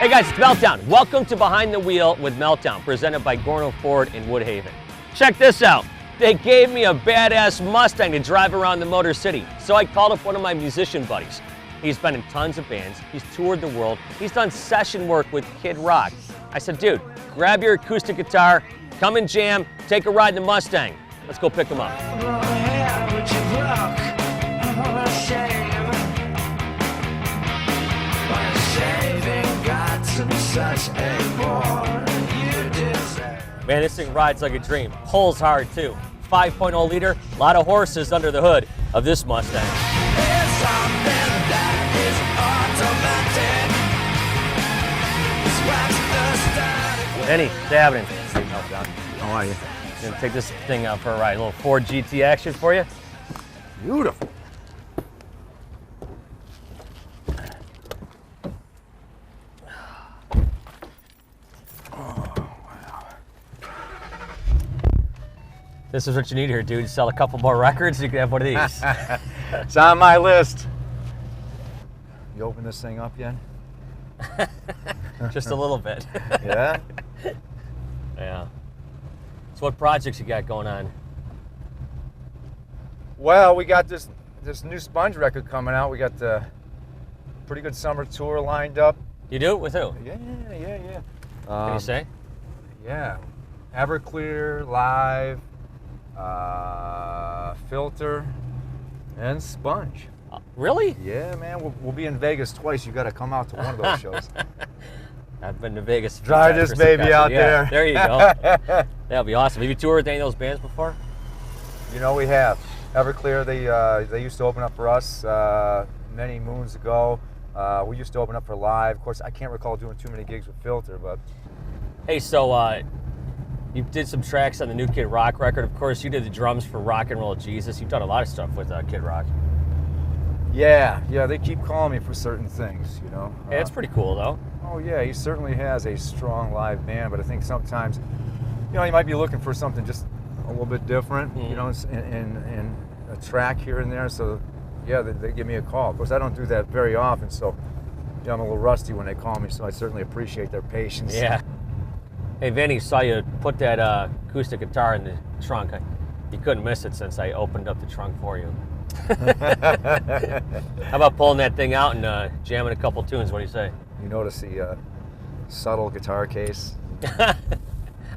Hey guys, it's Meltdown. Welcome to Behind the Wheel with Meltdown, presented by Gorno Ford in Woodhaven. Check this out. They gave me a badass Mustang to drive around the Motor City. So I called up one of my musician buddies. He's been in tons of bands, he's toured the world, he's done session work with Kid Rock. I said, dude, grab your acoustic guitar, come and jam, take a ride in the Mustang. Let's go pick him up. Man, this thing rides like a dream. Pulls hard too. 5.0 liter, a lot of horses under the hood of this Mustang. Vinnie, what's happening? How are you? Gonna take this thing out for a ride. A little Ford GT action for you. Beautiful. This is what you need here, dude. Sell a couple more records, you can have one of these. It's on my list. You open this thing up yet? Just a little bit. Yeah? Yeah. So what projects you got going on? Well, we got this new Sponge record coming out. We got the pretty good summer tour lined up. You do? With who? Yeah. Can you say? Yeah. Everclear, Live, Filter, and Sponge. Really? Yeah, man. We'll be in Vegas twice. You got to come out to one of those shows. I've been to Vegas. Drive this baby out there. There you go. That'll be awesome. Have you toured with any of those bands before? You know, we have. Everclear, they used to open up for us many moons ago. We used to open up for Live. Of course, I can't recall doing too many gigs with Filter, but... Hey, so you did some tracks on the new Kid Rock record. Of course, you did the drums for Rock and Roll Jesus. You've done a lot of stuff with Kid Rock. Yeah, they keep calling me for certain things, you know. Yeah, it's pretty cool, though. Oh, yeah, he certainly has a strong live band, but I think sometimes, you know, you might be looking for something just a little bit different, you know, in a track here and there. So, yeah, they give me a call. Of course, I don't do that very often, so yeah, I'm a little rusty when they call me, so I certainly appreciate their patience. Yeah. Hey, Vinnie, saw you put that acoustic guitar in the trunk. You couldn't miss it since I opened up the trunk for you. How about pulling that thing out and jamming a couple tunes? What do you say? You notice the subtle guitar case?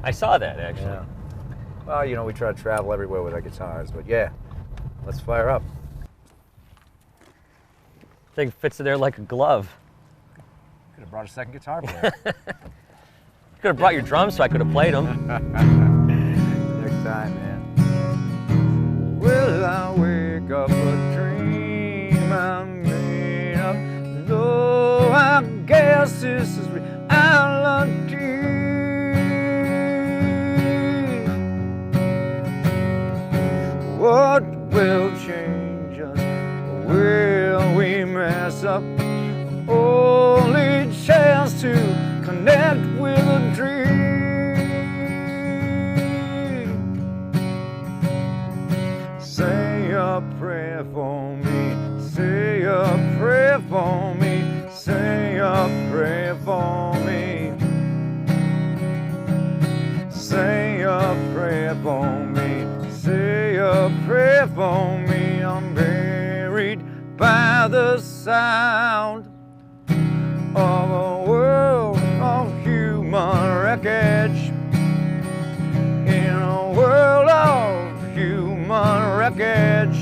I saw that, actually. Yeah. Well, you know, we try to travel everywhere with our guitars, but yeah, let's fire up. Thing fits in there like a glove. Could have brought a second guitar player. Could have brought your drums so I could have played them. Next time, man. Will I wake up a dream I made up? No, I guess this is reality. What will change us? Will we mess up? Only chance to connect with a dream. Say a prayer for me. Say a prayer for me. Say a prayer for me. Say a prayer for me. Say a prayer for me. I'm buried by the sound of a world of human wreckage. In a world of human wreckage,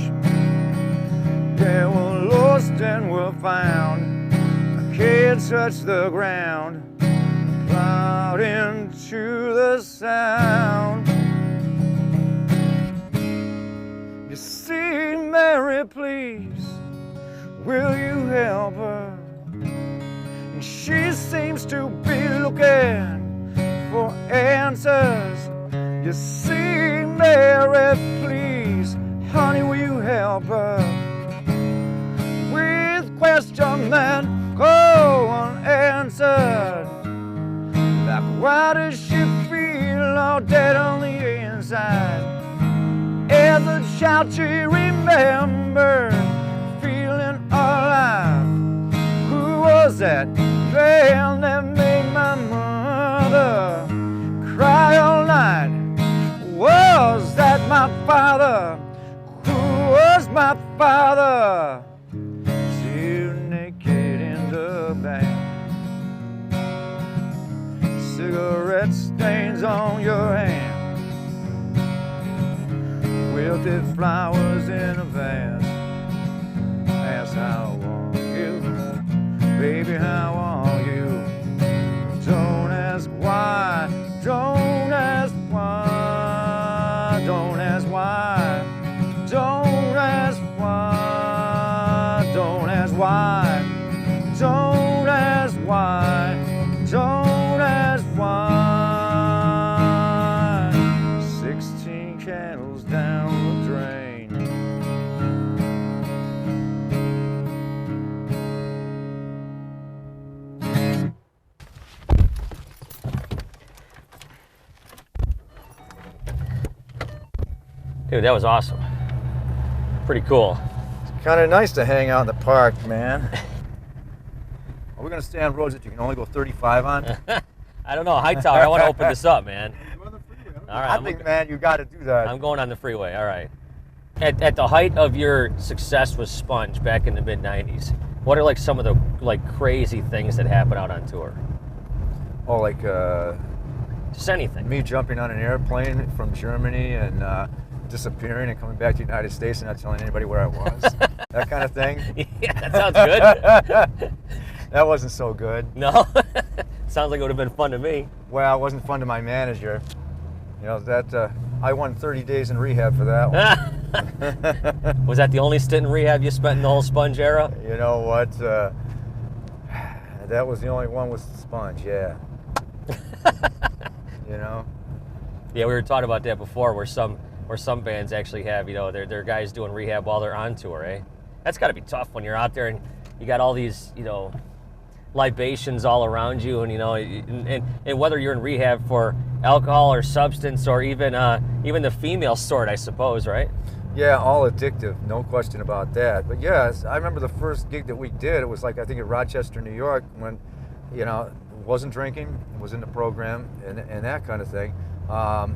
yeah, we're lost and we're found. I can't touch the ground, plowed into the sound. You see, Mary, please, will you help her? And she seems to be looking for answers. You see, Mary, please, honey, will you help her? With questions that go unanswered. Like, why does she feel all dead on the inside? As a child she remembered feeling alive. Who was that man that made was my father. See you naked in the band. Cigarette stains on your hand. Wilted flowers in a vase. Ask how are you, baby, how are you? Don't ask why, don't ask why, don't ask why, don't ask why, don't ask why, don't ask why, don't ask why. 16 candles down the drain. Dude, that was awesome. Pretty cool. It's kind of nice to hang out in the park, man. Are we gonna stay on roads that you can only go 35 on? I don't know, Hightower, I want to open this up, man. All right, I think, man, you got to do that. I'm going on the freeway, all right. At the height of your success with Sponge back in the mid-90s, what are like some of the like crazy things that happen out on tour? Oh, like Just anything. me jumping on an airplane from Germany and disappearing and coming back to the United States and not telling anybody where I was. That kind of thing. Yeah, that sounds good. That wasn't so good. No? Sounds like it would have been fun to me. Well, it wasn't fun to my manager. You know, that I won 30 days in rehab for that one. Was that the only stint in rehab you spent in the whole Sponge era? You know what? That was the only one with Sponge, yeah. You know? Yeah, we were talking about that before, where some bands actually have, you know, their guys doing rehab while they're on tour, eh? That's got to be tough when you're out there and you got all these, you know, libations all around you, and you know, and whether you're in rehab for alcohol or substance or even the female sort, I suppose, right? Yeah, all addictive, no question about that. But yes, I remember the first gig that we did. It was like, I think in Rochester, New York, when, you know, wasn't drinking, was in the program, and that kind of thing. A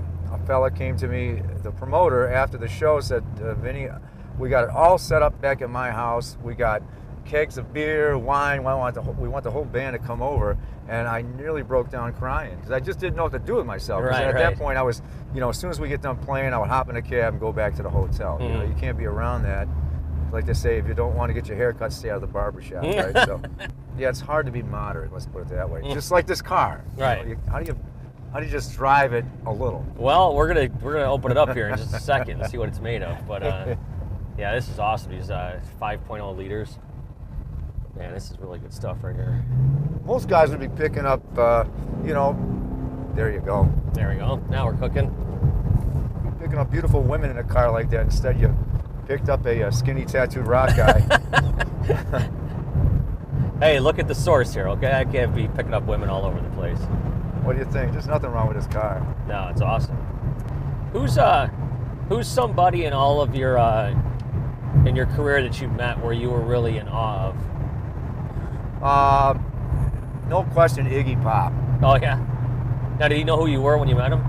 fella came to me, the promoter, after the show, said, Vinnie, we got it all set up back at my house. We got kegs of beer, wine. We want the whole band to come over, and I nearly broke down crying because I just didn't know what to do with myself. Right, at right. that point, I was, you know, as soon as we get done playing, I would hop in a cab and go back to the hotel. You know, you can't be around that. Like they say, if you don't want to get your hair cut, stay out of the barber shop, right? So, yeah, it's hard to be moderate. Let's put it that way. Just like this car. Right. You know, how do you just drive it a little? Well, we're gonna open it up here in just a second and see what it's made of. But yeah, this is awesome. These 5.0 liters. Man, this is really good stuff right here. Most guys would be picking up, you know, there you go. There we go. Now we're cooking. Picking up beautiful women in a car like that. Instead, you picked up a skinny tattooed rock guy. Hey, look at the source here, okay? I can't be picking up women all over the place. What do you think? There's nothing wrong with this car. No, it's awesome. Who's somebody in all of your in your career that you've met where you were really in awe of? No question, Iggy Pop. Oh yeah. Now, did he know who you were when you met him?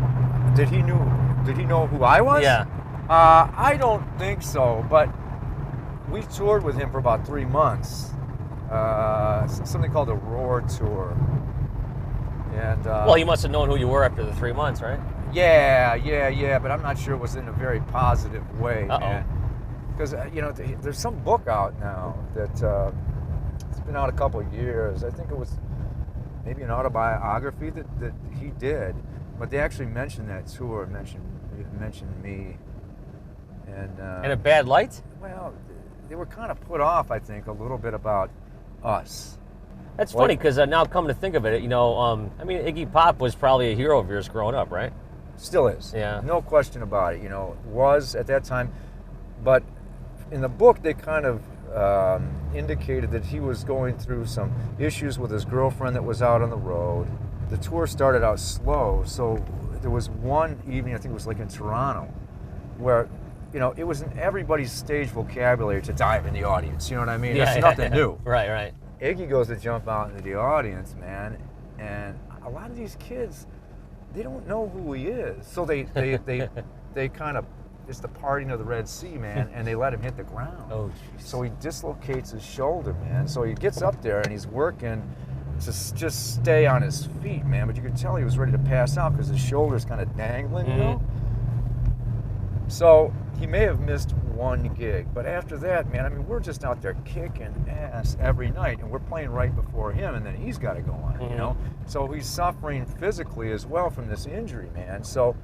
Did he know who I was? Yeah. I don't think so, but we toured with him for about 3 months. Something called the Roar Tour. And Well, he must have known who you were after the 3 months, right? Yeah, but I'm not sure it was in a very positive way, man. Because, you know, there's some book out now that it's been out a couple of years. I think it was maybe an autobiography that he did, but they actually mentioned that tour, mentioned me. And In a bad light? well, they were kind of put off, I think, a little bit about us. That's funny, because now come to think of it, you know, I mean, Iggy Pop was probably a hero of yours growing up, right? Still is. Yeah. No question about it. You know, was at that time. But in the book, they kind of indicated that he was going through some issues with his girlfriend that was out on the road. The tour started out slow, so there was one evening, I think it was like in Toronto, where, you know, it was in everybody's stage vocabulary to dive in the audience. You know what I mean? That's nothing new. Right. Iggy goes to jump out into the audience, man, and a lot of these kids, they don't know who he is. So they kind of it's the parting of the Red Sea, man, and they let him hit the ground. Oh, geez. So he dislocates his shoulder, man. So he gets up there and he's working to just stay on his feet, man. But you could tell he was ready to pass out because his shoulder's kind of dangling, you know? So he may have missed one gig, but after that, man, I mean, we're just out there kicking ass every night, and we're playing right before him, and then he's got to go on, you know? So he's suffering physically as well from this injury, man. So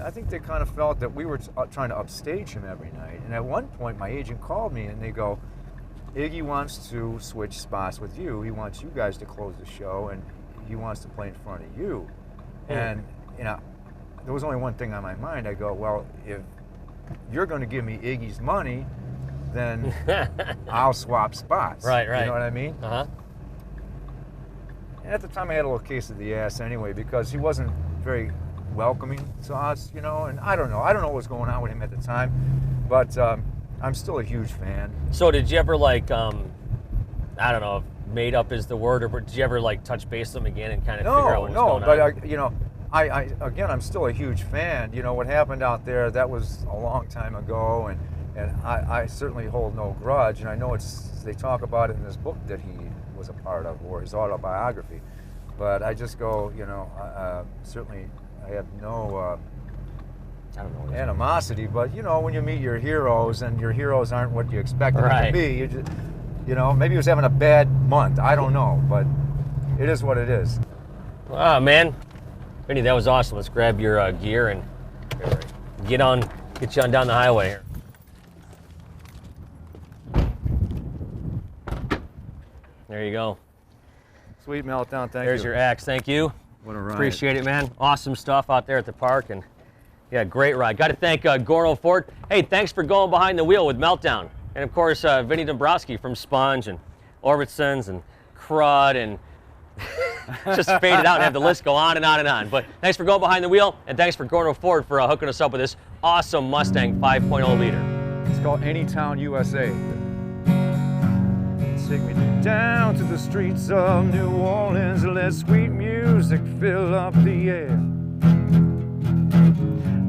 I think they kind of felt that we were trying to upstage him every night. And at one point, my agent called me, and they go, Iggy wants to switch spots with you. He wants you guys to close the show, and he wants to play in front of you. And, you know, there was only one thing on my mind. I go, well, if you're going to give me Iggy's money, then I'll swap spots. Right. You know what I mean? Uh-huh. And at the time, I had a little case of the ass anyway, because he wasn't very welcoming to us, you know, and I don't know what was going on with him at the time, but I'm still a huge fan. So did you ever, like, I don't know if made up is the word, or did you ever, like, touch base with him again and kind of figure out what was going on? But you know, I again, I'm still a huge fan. You know, what happened out there, that was a long time ago, and I certainly hold no grudge, and I know they talk about it in this book that he was a part of, or his autobiography, but I just go, you know, certainly I have no I don't know animosity, but you know, when you meet your heroes and your heroes aren't what you expect them to be, you know, maybe he was having a bad month. I don't know, but it is what it is. Ah, man. Vinnie, that was awesome. Let's grab your gear and get you on down the highway here. There you go. Sweet Meltdown, thank you. There's your axe. Thank you. What a ride. Appreciate it, man. Awesome stuff out there at the park, and yeah, great ride. Got to thank Gorno Ford. Hey, thanks for going behind the wheel with Meltdown. And of course, Vinnie Dombrowski from Sponge and Orbitsons and Crud, and just fade it out and have the list go on and on and on. But thanks for going behind the wheel, and thanks for Gorno Ford for hooking us up with this awesome Mustang 5.0 liter. It's called Anytown, USA. Take me down to the streets of New Orleans and let sweet music fill up the air.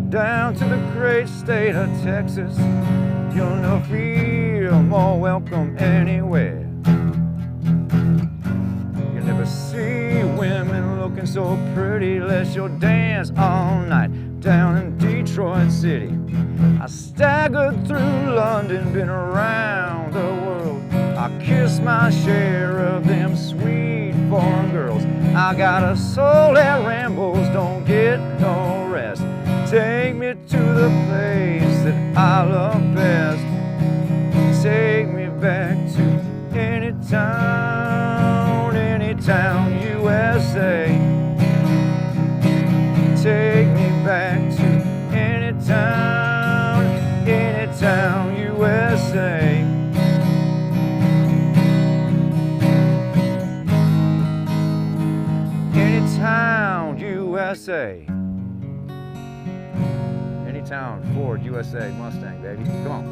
Down to the great state of Texas, you'll never feel more welcome anywhere. You'll never see women looking so pretty unless you'll dance all night down in Detroit City. I staggered through London, been around the world. I kissed my share of them sweet foreign girls. I got a soul that rambles, don't get no rest. Take me to the place that I love best. Take me back to Anytown, USA. Take me back to Anytown, USA. Anytown, USA. Anytown, Ford, USA, Mustang, baby. Come on.